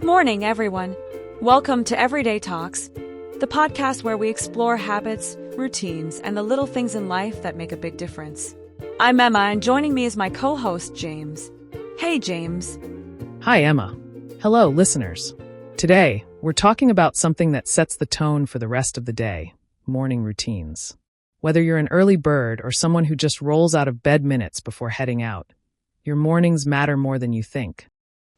Good morning, everyone. Welcome to Everyday Talks, the podcast where we explore habits, routines, and the little things in life that make a big difference. I'm Emma, and joining me is my co-host, James. Hey, James. Hi, Emma. Hello, listeners. Today, we're talking about something that sets the tone for the rest of the day, morning routines. Whether you're an early bird or someone who just rolls out of bed minutes before heading out, your mornings matter more than you think.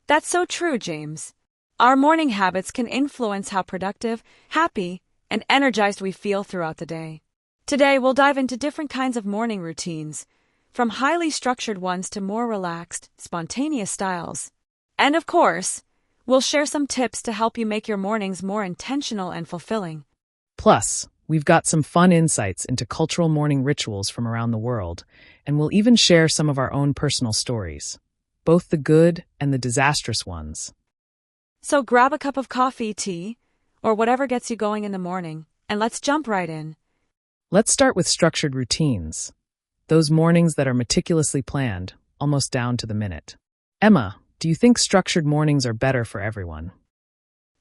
That's so true, James. Our morning habits can influence how productive, happy, and energized we feel throughout the day. Today, we'll dive into different kinds of morning routines, from highly structured ones to more relaxed, spontaneous styles. And of course, we'll share some tips to help you make your mornings more intentional and fulfilling. Plus, we've got some fun insights into cultural morning rituals from around the world, and we'll even share some of our own personal stories, both the good and the disastrous ones. So grab a cup of coffee, tea, or whatever gets you going in the morning, and let's jump right in. Let's start with structured routines. Those mornings that are meticulously planned, almost down to the minute. Emma, do you think structured mornings are better for everyone?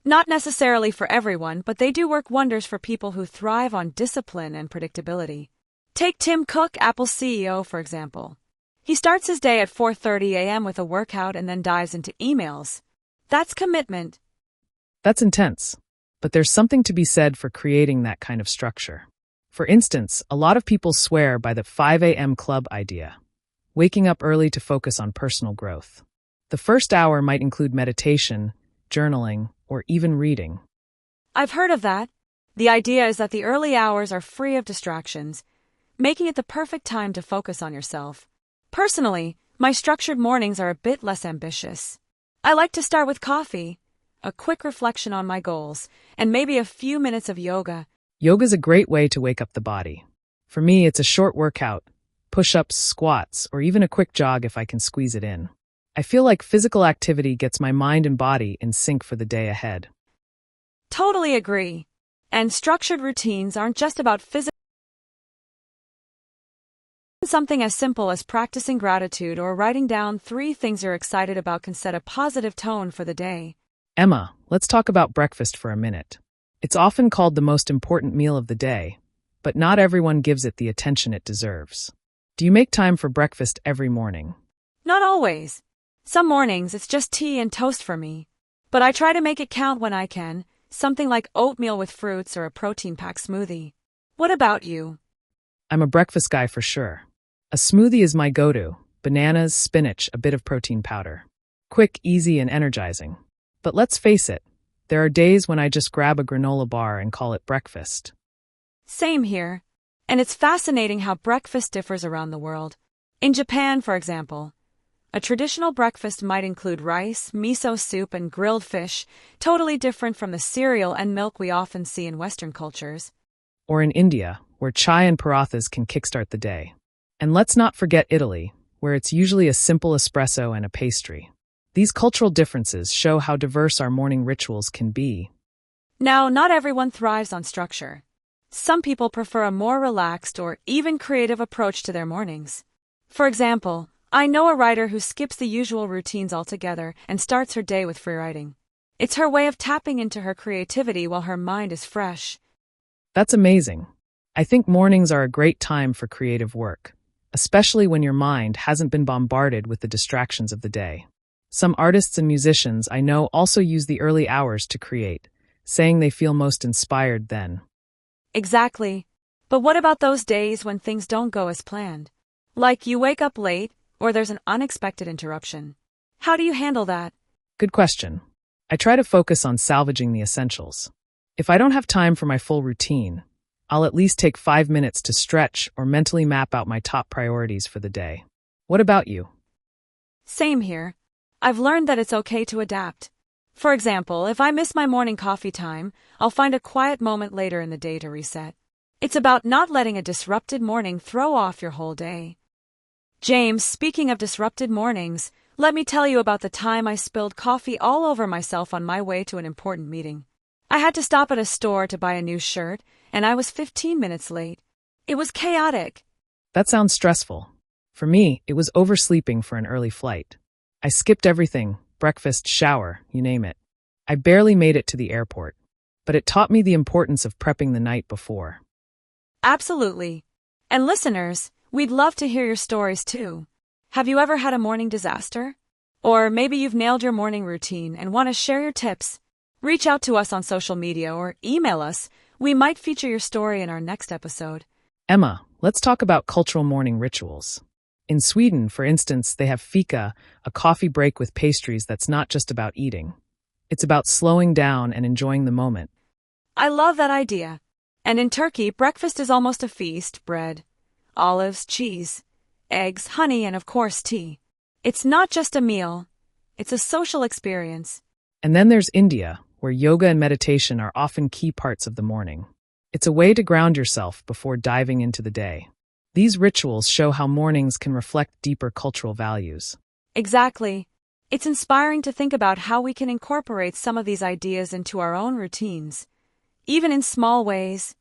Not necessarily for everyone, but they do work wonders for people who thrive on discipline and predictability. Take Tim Cook, Apple's CEO, for example. He starts his day at 4:30 a.m. with a workout and then dives into emails. That's commitment. That's intense. But there's something to be said for creating that kind of structure. For instance, a lot of people swear by the 5 a.m. club idea, waking up early to focus on personal growth. The first hour might include meditation, journaling, or even reading. I've heard of that. The idea is that the early hours are free of distractions, making it the perfect time to focus on yourself. Personally, my structured mornings are a bit less ambitious. I like to start with coffee, a quick reflection on my goals, and maybe a few minutes of yoga. Yoga's a great way to wake up the body. For me, it's a short workout, push-ups, squats, or even a quick jog if I can squeeze it in. I feel like physical activity gets my mind and body in sync for the day ahead. Totally agree. And structured routines aren't just about physical. Something as simple as practicing gratitude or writing down 3 things you're excited about can set a positive tone for the day. Emma, let's talk about breakfast for a minute. It's often called the most important meal of the day, but not everyone gives it the attention it deserves. Do you make time for breakfast every morning? Not always. Some mornings it's just tea and toast for me. But I try to make it count when I can, something like oatmeal with fruits or a protein-packed smoothie. What about you? I'm a breakfast guy for sure. A smoothie is my go-to: bananas, spinach, a bit of protein powder. Quick, easy, and energizing. But let's face it, there are days when I just grab a granola bar and call it breakfast. Same here. And it's fascinating how breakfast differs around the world. In Japan, for example, a traditional breakfast might include rice, miso soup, and grilled fish, totally different from the cereal and milk we often see in Western cultures. Or in India, where chai and parathas can kickstart the day. And let's not forget Italy, where it's usually a simple espresso and a pastry. These cultural differences show how diverse our morning rituals can be. Now, not everyone thrives on structure. Some people prefer a more relaxed or even creative approach to their mornings. For example, I know a writer who skips the usual routines altogether and starts her day with free writing. It's her way of tapping into her creativity while her mind is fresh. That's amazing. I think mornings are a great time for creative work, especially when your mind hasn't been bombarded with the distractions of the day. Some artists and musicians I know also use the early hours to create, saying they feel most inspired then. Exactly. But what about those days when things don't go as planned? Like you wake up late, or there's an unexpected interruption. How do you handle that? Good question. I try to focus on salvaging the essentials. If I don't have time for my full routine, I'll at least take 5 minutes to stretch or mentally map out my top priorities for the day. What about you? Same here. I've learned that it's okay to adapt. For example, if I miss my morning coffee time, I'll find a quiet moment later in the day to reset. It's about not letting a disrupted morning throw off your whole day. James, speaking of disrupted mornings, let me tell you about the time I spilled coffee all over myself on my way to an important meeting. I had to stop at a store to buy a new shirt, and I was 15 minutes late. It was chaotic. That sounds stressful. For me, it was oversleeping for an early flight. I skipped everything: breakfast, shower, you name it. I barely made it to the airport, but it taught me the importance of prepping the night before. Absolutely. And listeners, we'd love to hear your stories too. Have you ever had a morning disaster? Or maybe you've nailed your morning routine and want to share your tips? Reach out to us on social media or email us. We might feature your story in our next episode. Emma, let's talk about cultural morning rituals. In Sweden, for instance, they have fika, a coffee break with pastries that's not just about eating. It's about slowing down and enjoying the moment. I love that idea. And in Turkey, breakfast is almost a feast: bread, olives, cheese, eggs, honey, and of course tea. It's not just a meal, it's a social experience. And then there's India, where yoga and meditation are often key parts of the morning. It's a way to ground yourself before diving into the day. These rituals show how mornings can reflect deeper cultural values. Exactly. It's inspiring to think about how we can incorporate some of these ideas into our own routines, even in small ways.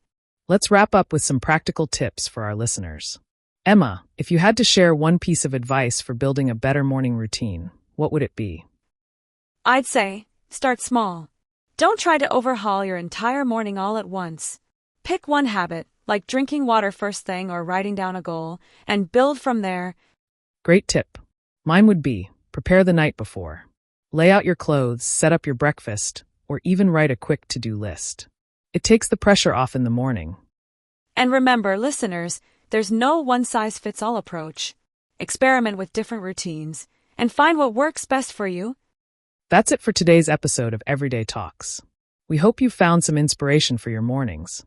Let's wrap up with some practical tips for our listeners. Emma, if you had to share one piece of advice for building a better morning routine, what would it be? I'd say, start small. Don't try to overhaul your entire morning all at once. Pick one habit, like drinking water first thing or writing down a goal, and build from there. Great tip. Mine would be, prepare the night before. Lay out your clothes, set up your breakfast, or even write a quick to-do list. It takes the pressure off in the morning. And remember, listeners, there's no one-size-fits-all approach. Experiment with different routines, and find what works best for you. That's it for today's episode of Everyday Talks. We hope you found some inspiration for your mornings.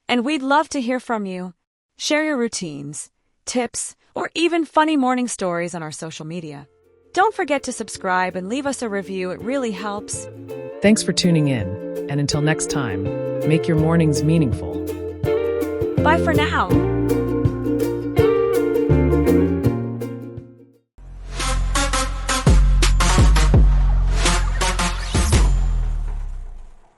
And we'd love to hear from you. Share your routines, tips, or even funny morning stories on our social media. Don't forget to subscribe and leave us a review. It really helps. Thanks for tuning in, and until next time, make your mornings meaningful. Bye for now.